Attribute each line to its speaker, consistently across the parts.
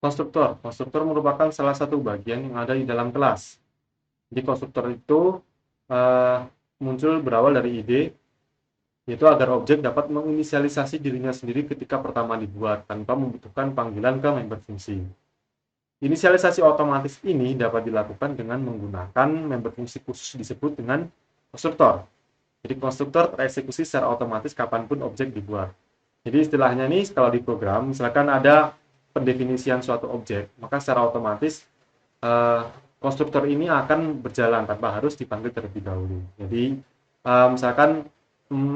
Speaker 1: Konstruktor. Konstruktor merupakan salah satu bagian yang ada di dalam kelas. Jadi konstruktor itu eh, muncul berawal dari ide, yaitu agar objek dapat menginisialisasi dirinya sendiri ketika pertama dibuat, tanpa membutuhkan panggilan ke member fungsi. Inisialisasi otomatis ini dapat dilakukan dengan menggunakan member fungsi khusus disebut dengan konstruktor. Jadi konstruktor tereksekusi secara otomatis kapanpun objek dibuat. Jadi istilahnya nih kalau di program, misalkan ada pendefinisian suatu objek, maka secara otomatis eh, konstruktor ini akan berjalan tanpa harus dipanggil terlebih dahulu. Jadi misalkan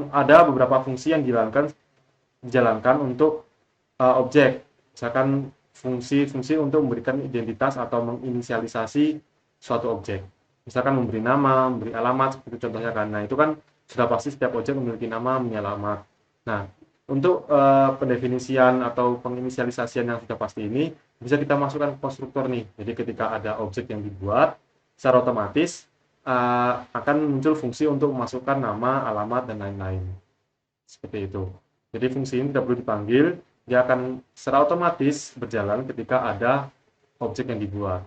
Speaker 1: ada beberapa fungsi yang dijalankan untuk objek, misalkan fungsi-fungsi untuk memberikan identitas atau menginisialisasi suatu objek. Misalkan memberi nama, memberi alamat, seperti contohnya kan. Nah, itu kan sudah pasti setiap objek memiliki nama, memiliki alamat. Nah, untuk pendefinisian atau penginisialisasian yang sudah pasti ini, bisa kita masukkan ke konstruktor nih. Jadi ketika ada objek yang dibuat, secara otomatis akan muncul fungsi untuk memasukkan nama, alamat, dan lain-lain. Seperti itu. Jadi fungsi ini tidak perlu dipanggil, dia akan secara otomatis berjalan ketika ada objek yang dibuat.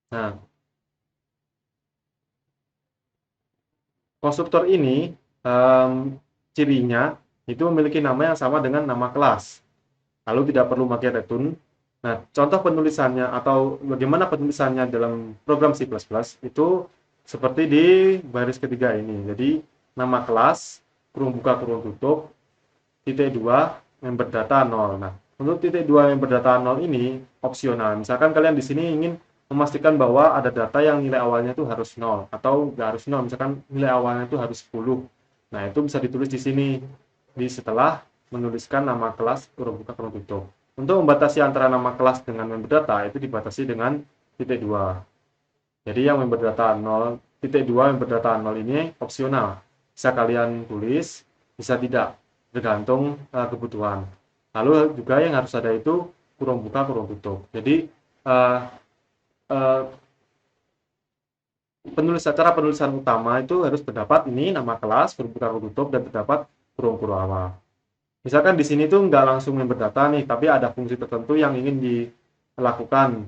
Speaker 1: Nah, konstruktor ini cirinya itu memiliki nama yang sama dengan nama kelas. Lalu tidak perlu pakai return. Nah, contoh penulisannya atau bagaimana penulisannya dalam program C++ itu seperti di baris ketiga ini. Jadi, nama kelas, kurung buka, kurung tutup, titik 2, member data 0. Nah, untuk titik 2 member data 0 ini opsional. Misalkan kalian di sini ingin memastikan bahwa ada data yang nilai awalnya itu harus 0 atau nggak harus 0, misalkan nilai awalnya itu harus 10. Nah, itu bisa ditulis di sini di setelah menuliskan nama kelas kurung buka kurung tutup. Untuk membatasi antara nama kelas dengan member data itu dibatasi dengan titik 2. Jadi yang member data 0, titik 2 member data 0 ini opsional. Bisa kalian tulis, bisa tidak, tergantung kebutuhan. Lalu juga yang harus ada itu kurung buka kurung tutup. Jadi uh, uh, cara penulisan utama itu harus terdapat ini nama kelas, kurung buka kurung tutup, dan terdapat kurung awal. Misalkan di sini tuh nggak langsung member data nih, tapi ada fungsi tertentu yang ingin dilakukan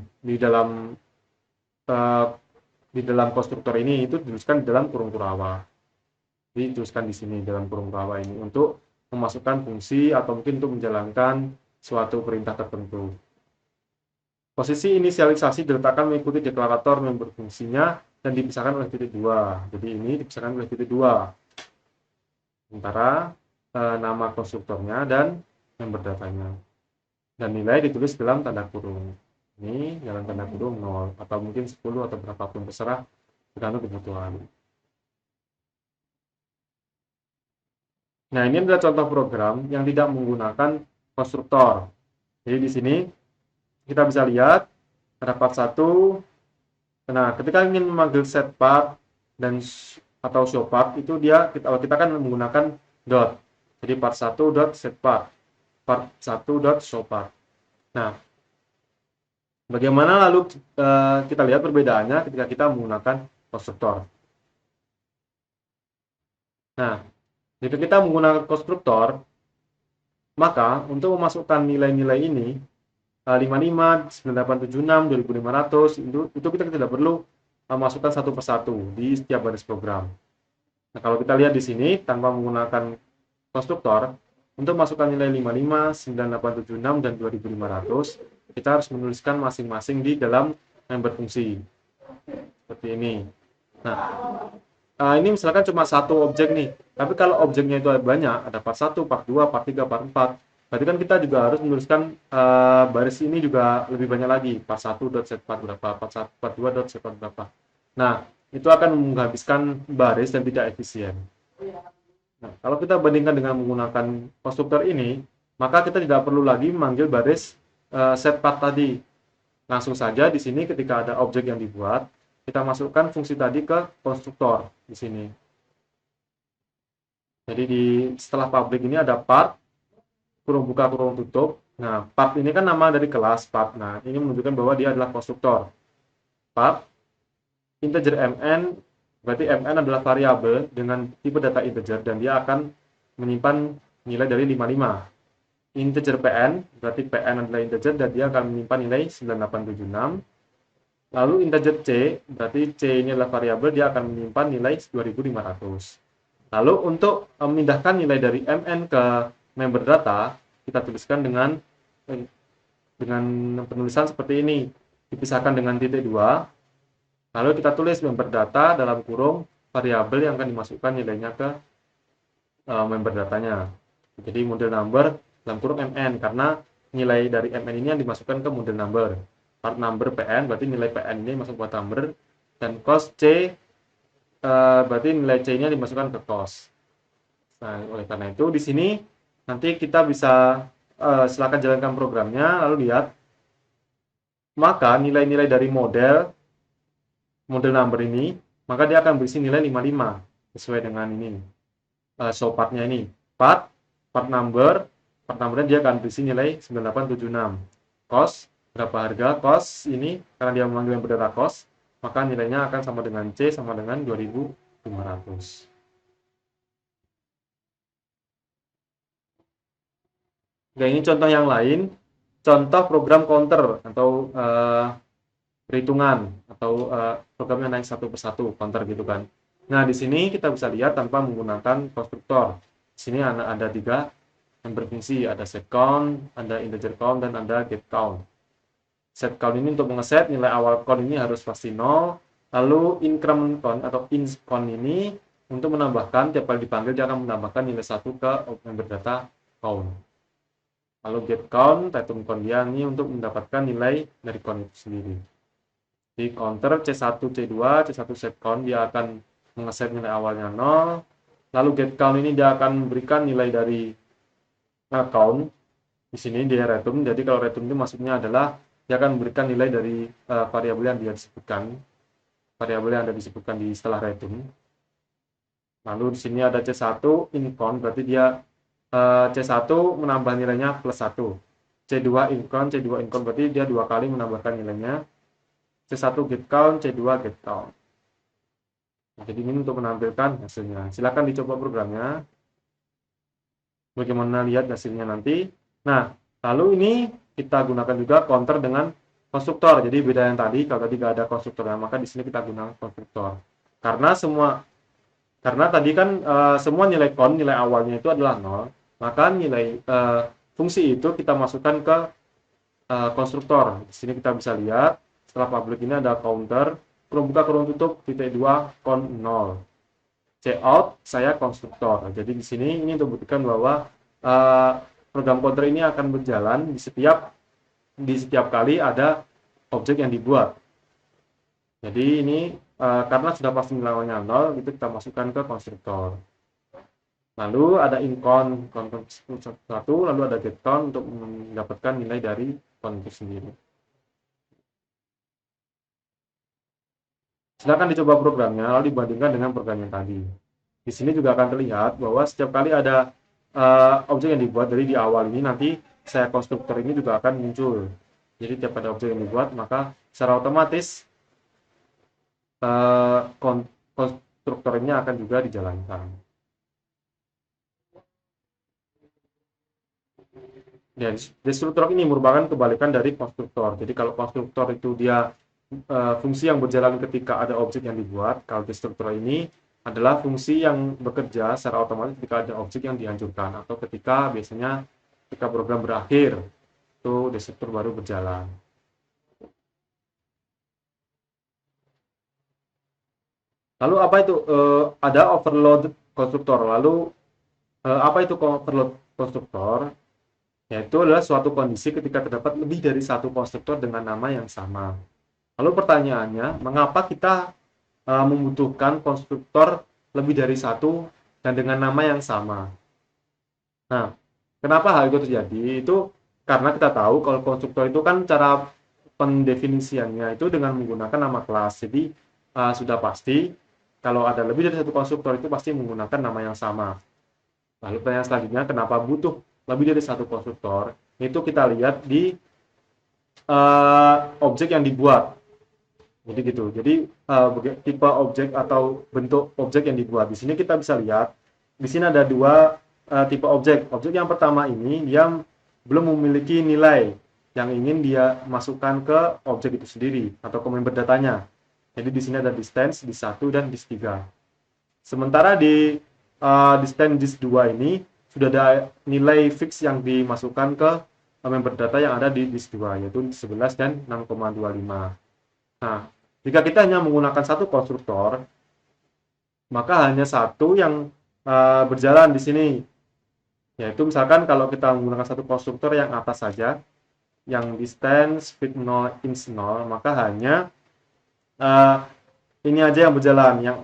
Speaker 1: uh, di dalam konstruktor ini itu dituliskan di dalam kurung kurawa. Jadi dituliskan di sini dalam kurung kurawa ini untuk memasukkan fungsi atau mungkin untuk menjalankan suatu perintah tertentu. Posisi inisialisasi diletakkan mengikuti deklarator member fungsinya dan dipisahkan oleh titik 2. Jadi ini dipisahkan oleh titik 2. Sementara nama konstruktornya dan member datanya. Dan nilai ditulis dalam tanda kurung. Ini dalam tanda kurung 0 atau mungkin 10 atau berapapun terserah tergantung kebutuhan. Nah, ini adalah contoh program yang tidak menggunakan konstruktor. Jadi di sini kita bisa lihat ada part 1. Nah, ketika ingin memanggil set part dan atau show part itu kita kan menggunakan dot. Jadi part 1 dot set part 1 dot show part. Nah, bagaimana lalu kita lihat perbedaannya ketika kita menggunakan konstruktor. Nah, jika kita menggunakan konstruktor, maka untuk memasukkan nilai-nilai ini 55, 9876, 2500 itu kita tidak perlu masukkan satu persatu di setiap baris program. Nah, kalau kita lihat di sini tanpa menggunakan konstruktor, untuk masukkan nilai 55, 9876 dan 2500, kita harus menuliskan masing-masing di dalam member fungsi. Seperti ini. Nah, ini misalkan cuma satu objek nih. Tapi kalau objeknya itu banyak, ada part 1, part 2, part 3, part 4. Berarti kan kita juga harus menuliskan baris ini juga lebih banyak lagi. Part 1 dot set part berapa, part 2 dot set part berapa. Nah, itu akan menghabiskan baris dan tidak efisien. Nah, kalau kita bandingkan dengan menggunakan konstruktor ini, maka kita tidak perlu lagi memanggil baris set part tadi. Langsung saja di sini ketika ada objek yang dibuat, kita masukkan fungsi tadi ke konstruktor di sini. Jadi setelah public ini ada part, kurung buka kurung tutup. Nah, part ini kan nama dari kelas part. Nah, ini menunjukkan bahwa dia adalah konstruktor. Part integer mn, berarti mn adalah variabel dengan tipe data integer dan dia akan menyimpan nilai dari 55. integer PN, berarti PN adalah integer dan dia akan menyimpan nilai 9876. Lalu integer C, berarti C ini adalah variabel, dia akan menyimpan nilai 2500. Lalu untuk memindahkan nilai dari MN ke member data, kita tuliskan dengan penulisan seperti ini. Dipisahkan dengan titik 2. Lalu kita tulis member data dalam kurung variabel yang akan dimasukkan nilainya ke member datanya. Jadi model number dalam kurung MN, karena nilai dari MN ini yang dimasukkan ke model number. Part number PN, berarti nilai PN ini masuk buat number, dan cost C berarti nilai C-nya dimasukkan ke cost. Nah, oleh karena itu di sini nanti kita bisa silakan jalankan programnya, lalu lihat. Maka nilai-nilai dari model number ini, maka dia akan berisi nilai 55 sesuai dengan ini. Show part-nya ini. Part number-nya dia akan berisi nilai 9876. Cost, berapa harga cost ini, karena dia memanggil member data cost, maka nilainya akan sama dengan C, sama dengan 2500. Oke, ini contoh yang lain. Contoh program counter atau perhitungan atau programnya naik satu persatu, counter gitu kan. Nah, di sini kita bisa lihat tanpa menggunakan konstruktor. Di sini ada 3 yang berfungsi, ada set count, ada integer count, dan ada get count. Set count ini untuk mengeset nilai awal count ini harus pasti 0, lalu increment count atau ins count ini untuk menambahkan, tiap kali dipanggil dia akan menambahkan nilai 1 ke member data count. Lalu get count, return count dia ini untuk mendapatkan nilai dari count itu sendiri. Di counter C1, C2, C1 set count dia akan mengeset nilai awalnya 0. Lalu get count ini dia akan memberikan nilai dari count. Di sini dia return. Jadi kalau return itu maksudnya adalah dia akan memberikan nilai dari variabel yang dia disebutkan. Variabel yang ada disebutkan di setelah return. Lalu di sini ada C1 in count, berarti dia C1 menambah nilainya plus 1. C2 in count berarti dia 2 kali menambahkan nilainya. C1 get count, C2 get count. Nah, jadi ini untuk menampilkan hasilnya. Silakan dicoba programnya. Bagaimana lihat hasilnya nanti. Nah, lalu ini kita gunakan juga counter dengan konstruktor. Jadi beda yang tadi, kalau tadi nggak ada konstruktornya, maka di sini kita gunakan konstruktor. Karena tadi kan semua nilai count, nilai awalnya itu adalah 0, maka nilai fungsi itu kita masukkan ke konstruktor. Di sini kita bisa lihat setelah public ini ada counter, kurung buka kurung tutup titik 2 count 0. Cout saya konstruktor. Jadi di sini ini untuk membuktikan bahwa program counter ini akan berjalan di setiap kali ada objek yang dibuat. Jadi ini karena sudah pasti nilainya 0, itu kita masukkan ke konstruktor. Lalu ada in count 1, lalu ada get count untuk mendapatkan nilai dari count itu sendiri. Silakan dicoba programnya, lalu dibandingkan dengan program yang tadi. Di sini juga akan terlihat bahwa setiap kali ada objek yang dibuat dari di awal ini, nanti saya konstruktor ini juga akan muncul. Jadi tiap ada objek yang dibuat, maka secara otomatis konstruktornya akan juga dijalankan. Dan destruktor ini merupakan kebalikan dari konstruktor. Jadi kalau konstruktor itu dia fungsi yang berjalan ketika ada objek yang dibuat, kalau destruktor ini adalah fungsi yang bekerja secara otomatis ketika ada objek yang dihancurkan, atau biasanya ketika program berakhir, itu destruktor baru berjalan. Lalu apa itu? Ada overload konstruktor. Lalu apa itu overload konstruktor? Yaitu adalah suatu kondisi ketika terdapat lebih dari satu konstruktor dengan nama yang sama. Lalu pertanyaannya, mengapa kita membutuhkan konstruktor lebih dari satu dan dengan nama yang sama? Nah, kenapa hal itu terjadi? Itu karena kita tahu kalau konstruktor itu kan cara pendefinisiannya itu dengan menggunakan nama kelas. Jadi sudah pasti kalau ada lebih dari satu konstruktor itu pasti menggunakan nama yang sama. Lalu pertanyaan selanjutnya, kenapa butuh lebih dari satu konstruktor? Itu kita lihat di objek yang dibuat. Jadi gitu. Jadi tipe objek atau bentuk objek yang dibuat. Di sini kita bisa lihat, di sini ada 2 tipe objek. Objek yang pertama ini dia belum memiliki nilai yang ingin dia masukkan ke objek itu sendiri atau ke member datanya. Jadi di sini ada distance, dis1 dan dis3. Sementara di distance dis2 ini sudah ada nilai fix yang dimasukkan ke member data yang ada di dis2 yaitu 11 dan 6,25. Nah, jika kita hanya menggunakan satu konstruktor, maka hanya satu yang berjalan di sini. Yaitu misalkan kalau kita menggunakan satu konstruktor yang atas saja, yang distance fit 0 ins 0, maka hanya ini aja yang berjalan, yang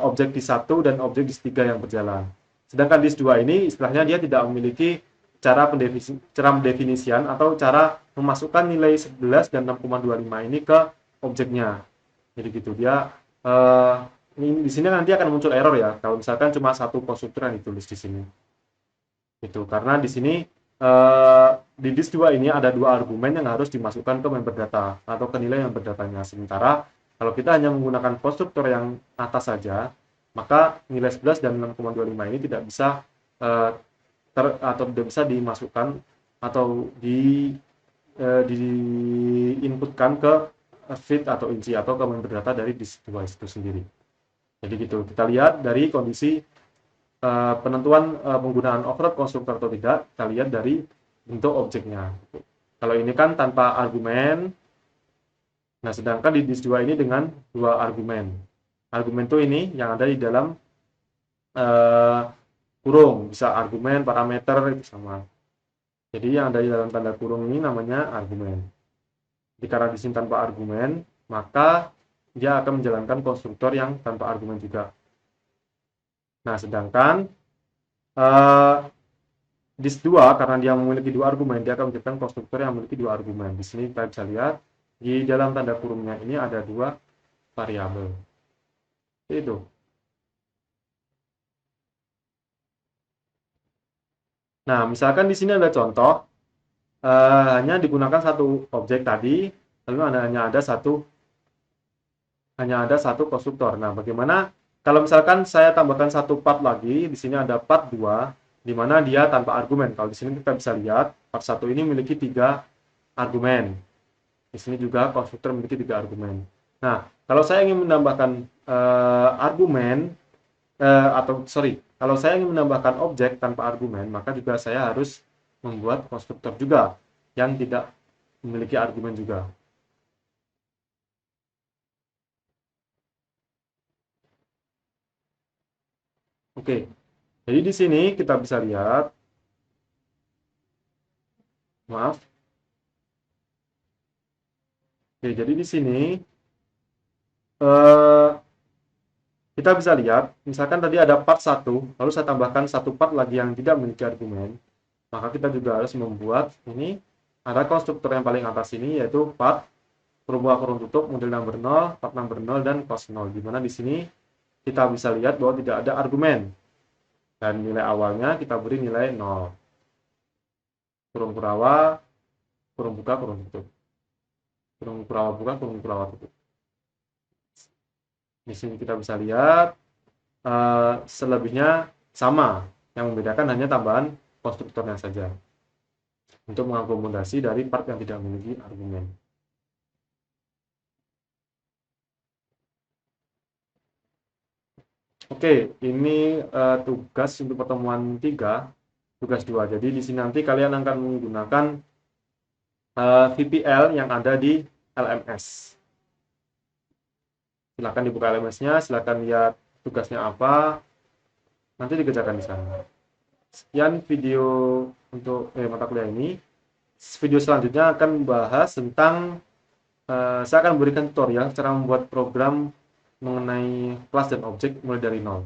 Speaker 1: objek dis1 dan objek dis3 yang berjalan. Sedangkan dis2 ini istilahnya dia tidak memiliki cara pendefinisian atau cara memasukkan nilai 11 dan 6,25 ini ke objeknya. Jadi gitu dia di sini nanti akan muncul error ya kalau misalkan cuma satu konstruktor yang ditulis di sini. Itu karena di sini di dis2 ini ada dua argumen yang harus dimasukkan ke member data atau ke nilai member datanya. Sementara kalau kita hanya menggunakan konstruktor yang atas saja, maka nilai 11 dan 6,25 ini tidak bisa atau tidak bisa dimasukkan atau diinputkan ke fit atau inci atau ke member data dari dis2 itu sendiri. Jadi gitu, kita lihat dari kondisi penentuan penggunaan override konstruktor atau tidak, kita lihat dari bentuk objeknya. Kalau ini kan tanpa argumen, nah sedangkan di dis2 ini dengan dua argumen. Argumen itu ini yang ada di dalam kurung, bisa argumen, parameter, itu sama. Jadi yang ada di dalam tanda kurung ini namanya argumen. Jadi karena di sini tanpa argumen, maka dia akan menjalankan konstruktor yang tanpa argumen juga. Nah, sedangkan dis2 karena dia memiliki dua argumen, dia akan menjadikan konstruktor yang memiliki dua argumen. Di sini kita bisa lihat di dalam tanda kurungnya ini ada dua variabel. Itu. Nah, misalkan di sini ada contoh hanya digunakan satu objek tadi, lalu hanya ada satu konstruktor. Nah, bagaimana kalau misalkan saya tambahkan satu part lagi, di sini ada part 2, di mana dia tanpa argumen. Kalau di sini kita bisa lihat, part 1 ini memiliki 3 argumen. Di sini juga konstruktor memiliki 3 argumen. Nah, kalau saya ingin menambahkan kalau saya ingin menambahkan objek tanpa argumen, maka juga saya harus membuat konstruktor juga yang tidak memiliki argumen juga. Oke, jadi di sini kita bisa lihat, maaf. Oke, jadi di sini kita bisa lihat, misalkan tadi ada part 1, lalu saya tambahkan satu part lagi yang tidak memiliki argumen, maka kita juga harus membuat ini ada konstruktor yang paling atas ini yaitu part kurung buka kurung tutup model number 0, part number 0 dan cost 0. Di mana di sini kita bisa lihat bahwa tidak ada argumen. Dan nilai awalnya kita beri nilai 0. Kurung kurawa, kurung buka, kurung tutup. Kurung kurawa buka, kurung kurawa tutup. Di sini kita bisa lihat selebihnya sama. Yang membedakan hanya tambahan konstruktornya saja. Untuk mengakomodasi dari part yang tidak memiliki argumen. Oke, ini tugas untuk pertemuan 3, tugas 2. Jadi di sini nanti kalian akan menggunakan VPL yang ada di LMS. Silakan dibuka LMS-nya, silakan lihat tugasnya apa, nanti dikerjakan di sana. Sekian video untuk mata kuliah ini. Video selanjutnya akan membahas tentang saya akan memberikan tutorial cara membuat program mengenai kelas dan objek mulai dari nol.